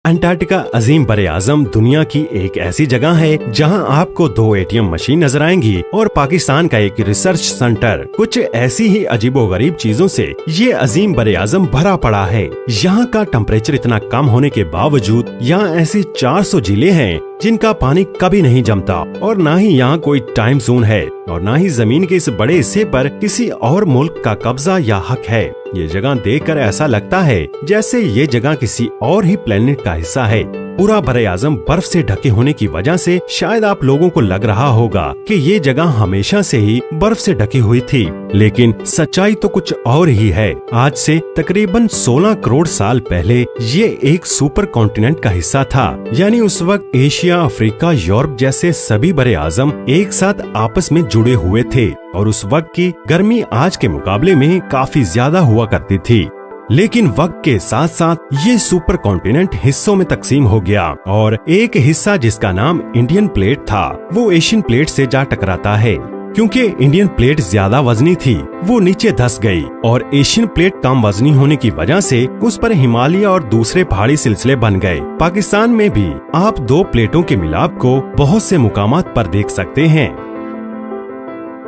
Antarctica अजीम बरे-आज़म दुनिया की एक ऐसी जगह है जहां आपको 2 एटीएम मशीन नजर आएंगी और पाकिस्तान का एक रिसर्च सेंटर। कुछ ऐसी ही अजीबोगरीब चीजों से ये अजीम बरे-आज़म भरा पड़ा है। यहाँ का टेम्परेचर इतना कम होने के बावजूद यहाँ ऐसी 400 झीलें हैं जिनका पानी कभी नहीं जमता और न ही यहाँ कोई टाइम जोन है और न ही जमीन के इस बड़े हिस्से पर किसी और मुल्क का कब्जा या हक है। ये जगह देखकर ऐसा लगता है जैसे ये जगह किसी और ही प्लेनेट का हिस्सा है। पूरा बरे-आज़म बर्फ से ढके होने की वजह से शायद आप लोगों को लग रहा होगा कि ये जगह हमेशा से ही बर्फ से ढकी हुई थी, लेकिन सच्चाई तो कुछ और ही है। आज से तकरीबन 16 करोड़ साल पहले ये एक सुपर कॉन्टिनेंट का हिस्सा था, यानी उस वक्त एशिया, अफ्रीका, यूरोप जैसे सभी बरे-आज़म एक साथ आपस में जुड़े हुए थे और उस वक्त की गर्मी आज के मुकाबले में काफी ज्यादा हुआ करती थी। लेकिन वक्त के साथ साथ ये सुपर कॉन्टिनेंट हिस्सों में तकसीम हो गया और एक हिस्सा जिसका नाम इंडियन प्लेट था वो एशियन प्लेट से जा टकराता है। क्योंकि इंडियन प्लेट ज्यादा वजनी थी वो नीचे धंस गई और एशियन प्लेट कम वजनी होने की वजह से उस पर हिमालय और दूसरे पहाड़ी सिलसिले बन गए। पाकिस्तान में भी आप 2 प्लेटों के मिलाप को बहुत से मुकामात पर देख सकते हैं।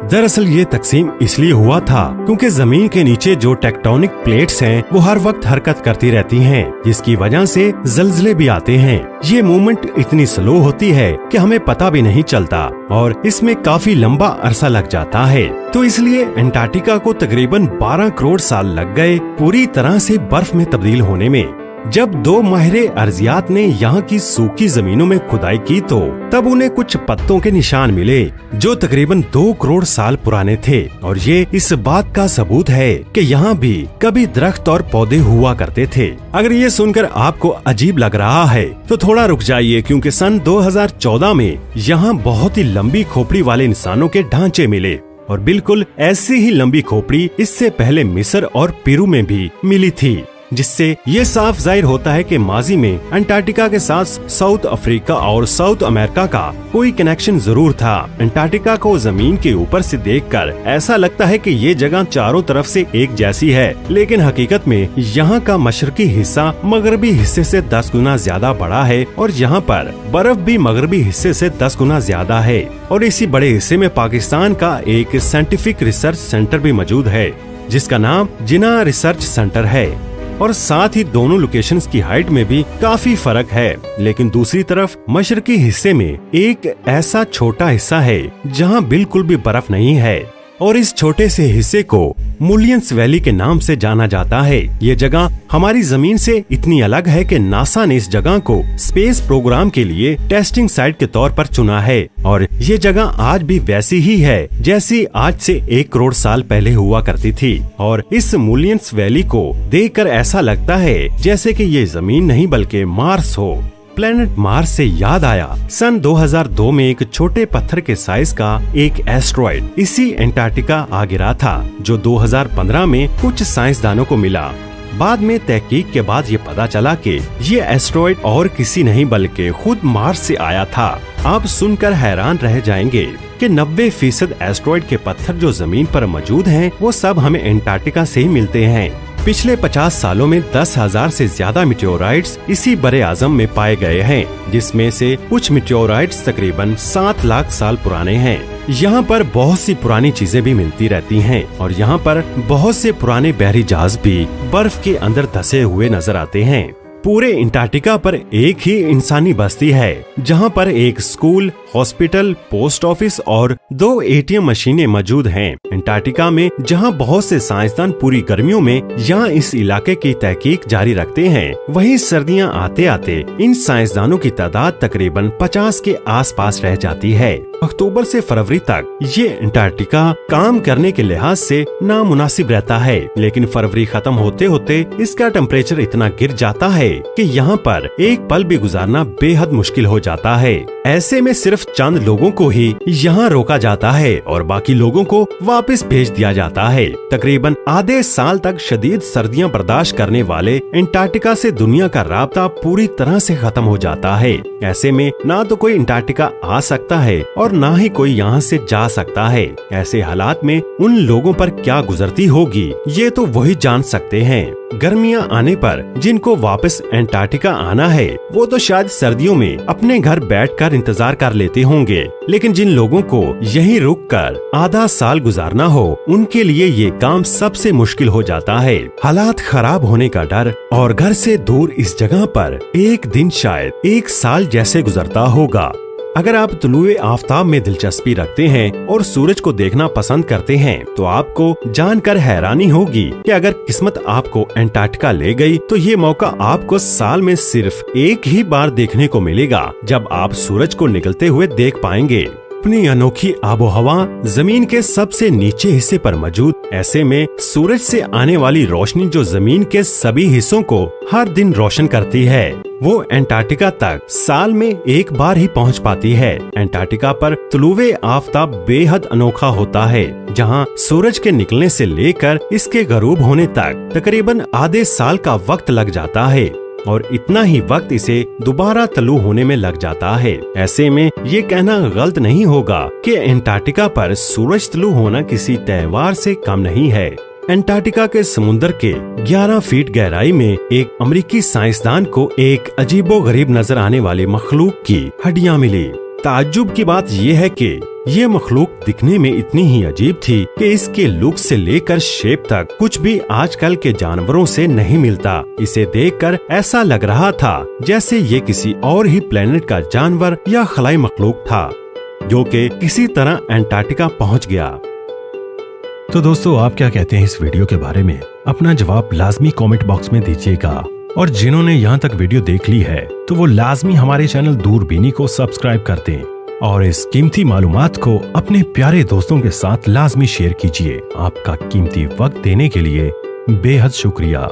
दरअसल ये तकसीम इसलिए हुआ था क्योंकि जमीन के नीचे जो टेक्टोनिक प्लेट्स हैं वो हर वक्त हरकत करती रहती हैं, जिसकी वजह से जल्जले भी आते हैं। ये मूवमेंट इतनी स्लो होती है कि हमें पता भी नहीं चलता और इसमें काफी लंबा अरसा लग जाता है। तो इसलिए अंटार्कटिका को तकरीबन 12 करोड़ साल लग गए पूरी तरह से बर्फ में तब्दील होने में। जब 2 माहिर अर्जियात ने यहाँ की सूखी जमीनों में खुदाई की तो तब उन्हें कुछ पत्तों के निशान मिले जो तकरीबन 2 करोड़ साल पुराने थे और ये इस बात का सबूत है कि यहाँ भी कभी दरख्त और पौधे हुआ करते थे। अगर ये सुनकर आपको अजीब लग रहा है तो थोड़ा रुक जाइए, क्योंकि सन 2014 में यहाँ बहुत ही लंबी खोपड़ी वाले इंसानों के ढांचे मिले और बिल्कुल ऐसी ही लंबी खोपड़ी इससे पहले मिस्र और पेरू में भी मिली थी, जिससे ये साफ जाहिर होता है कि माजी में अंटार्कटिका के साथ साउथ अफ्रीका और साउथ अमेरिका का कोई कनेक्शन जरूर था। अंटार्कटिका को जमीन के ऊपर से देखकर ऐसा लगता है कि ये जगह चारों तरफ से एक जैसी है, लेकिन हकीकत में यहाँ का मशरकी हिस्सा मगरबी हिस्से से 10 गुना ज्यादा बड़ा है और यहाँ पर बर्फ भी मगरबी हिस्से से 10 गुना ज्यादा है। और इसी बड़े हिस्से में पाकिस्तान का एक साइंटिफिक रिसर्च सेंटर भी मौजूद है जिसका नाम जिन्ना रिसर्च सेंटर है और साथ ही दोनों लोकेशंस की हाइट में भी काफी फर्क है। लेकिन दूसरी तरफ मशरकी हिस्से में एक ऐसा छोटा हिस्सा है जहां बिल्कुल भी बर्फ नहीं है और इस छोटे से हिस्से को मुलियंस वैली के नाम से जाना जाता है। ये जगह हमारी जमीन से इतनी अलग है कि नासा ने इस जगह को स्पेस प्रोग्राम के लिए टेस्टिंग साइट के तौर पर चुना है और ये जगह आज भी वैसी ही है जैसी आज से 1 करोड़ साल पहले हुआ करती थी। और इस मुलियंस वैली को देखकर ऐसा लगता है जैसे कि ये जमीन नहीं बल्कि मार्स हो। प्लेनेट मार्स से याद आया, सन 2002 में एक छोटे पत्थर के साइज का एक एस्ट्रॉइड इसी अंटार्कटिका आ गिरा था जो 2015 में कुछ साइंसदानों को मिला। बाद में तहकीक के बाद ये पता चला कि ये एस्ट्रॉइड और किसी नहीं बल्कि खुद मार्स से आया था। आप सुनकर हैरान रह जाएंगे कि 90% एस्ट्रॉइड के पत्थर जो जमीन पर मौजूद हैं वो सब हमें अंटार्कटिका से ही मिलते हैं। पिछले 50 सालों में 10,000 से ज्यादा मिटियोराइट्स इसी बरे-आज़म में पाए गए हैं, जिसमें से कुछ मिटियोराइट्स तकरीबन 7 लाख साल पुराने हैं। यहाँ पर बहुत सी पुरानी चीजें भी मिलती रहती हैं और यहाँ पर बहुत से पुराने बहरी जहाज भी बर्फ के अंदर धंसे हुए नजर आते हैं। पूरे अंटार्कटिका पर एक ही इंसानी बस्ती है जहाँ पर एक स्कूल, हॉस्पिटल, पोस्ट ऑफिस और 2 एटीएम मशीनें मौजूद हैं। अंटार्कटिका में जहाँ बहुत से साइंसदान पूरी गर्मियों में यहाँ इस इलाके की तहकीक जारी रखते हैं, वहीं सर्दियाँ आते आते इन साइंसदानों की तादाद तकरीबन 50 के आसपास रह जाती है। अक्टूबर से फरवरी तक ये अंटार्कटिका काम करने के लिहाज से नामुनासिब रहता है, लेकिन फरवरी खत्म होते होते इसका टेम्परेचर इतना गिर जाता है कि यहाँ पर एक पल भी गुजारना बेहद मुश्किल हो जाता है। ऐसे में सिर्फ चंद लोगों को ही यहाँ रोका जाता है और बाकी लोगों को वापस भेज दिया जाता है। तकरीबन आधे साल तक शदीद सर्दियाँ बर्दाश्त करने वाले अंटार्कटिका से दुनिया का राब्ता पूरी तरह से खत्म हो जाता है। ऐसे में ना तो कोई अंटार्कटिका आ सकता है और ना ही कोई यहाँ से जा सकता है। ऐसे हालात में उन लोगों पर क्या गुजरती होगी ये तो वही जान सकते हैं। गर्मियां आने पर जिनको वापस एंटार्क्टिका आना है वो तो शायद सर्दियों में अपने घर बैठकर इंतजार कर लेते होंगे, लेकिन जिन लोगों को यहीं रुककर आधा साल गुजारना हो उनके लिए ये काम सबसे मुश्किल हो जाता है। हालात खराब होने का डर और घर से दूर इस जगह पर एक दिन शायद एक साल जैसे गुजरता होगा। अगर आप तुलुए आफताब में दिलचस्पी रखते हैं और सूरज को देखना पसंद करते हैं तो आपको जानकर हैरानी होगी कि अगर किस्मत आपको एंटार्क्टिका ले गई तो ये मौका आपको साल में सिर्फ एक ही बार देखने को मिलेगा, जब आप सूरज को निकलते हुए देख पाएंगे। अपनी अनोखी आबोहवा जमीन के सबसे नीचे हिस्से पर मौजूद, ऐसे में सूरज से आने वाली रोशनी जो जमीन के सभी हिस्सों को हर दिन रोशन करती है, वो एंटार्क्टिका तक साल में एक बार ही पहुंच पाती है। एंटार्क्टिका पर तुलुए आफताब बेहद अनोखा होता है, जहां सूरज के निकलने से लेकर इसके गरूब होने तक तकरीबन आधे साल का वक्त लग जाता है और इतना ही वक्त इसे दोबारा तलु होने में लग जाता है। ऐसे में ये कहना गलत नहीं होगा कि एंटार्क्टिका पर सूरज तलु होना किसी त्योहार से कम नहीं है। एंटार्क्टिका के समुद्र के 11 फीट गहराई में एक अमेरिकी साइंसदान को एक अजीबोगरीब नजर आने वाली मखलूक की हड्डियां मिली। ताज्जुब की बात यह है कि ये मखलूक दिखने में इतनी ही अजीब थी कि इसके लुक से लेकर शेप तक कुछ भी आजकल के जानवरों से नहीं मिलता। इसे देखकर ऐसा लग रहा था जैसे ये किसी और ही प्लेनेट का जानवर या खलाई मखलूक था, जो कि किसी तरह एंटार्क्टिका पहुंच गया। तो दोस्तों, आप क्या कहते हैं इस वीडियो के बारे में? अपना जवाब लाजमी कमेंट बॉक्स में दीजिएगा और जिन्होंने यहाँ तक वीडियो देख ली है तो वो लाजमी हमारे चैनल दूरबीनी को सब्सक्राइब कर दें और इस कीमती मालूमात को अपने प्यारे दोस्तों के साथ लाजमी शेयर कीजिए। आपका कीमती वक्त देने के लिए बेहद शुक्रिया।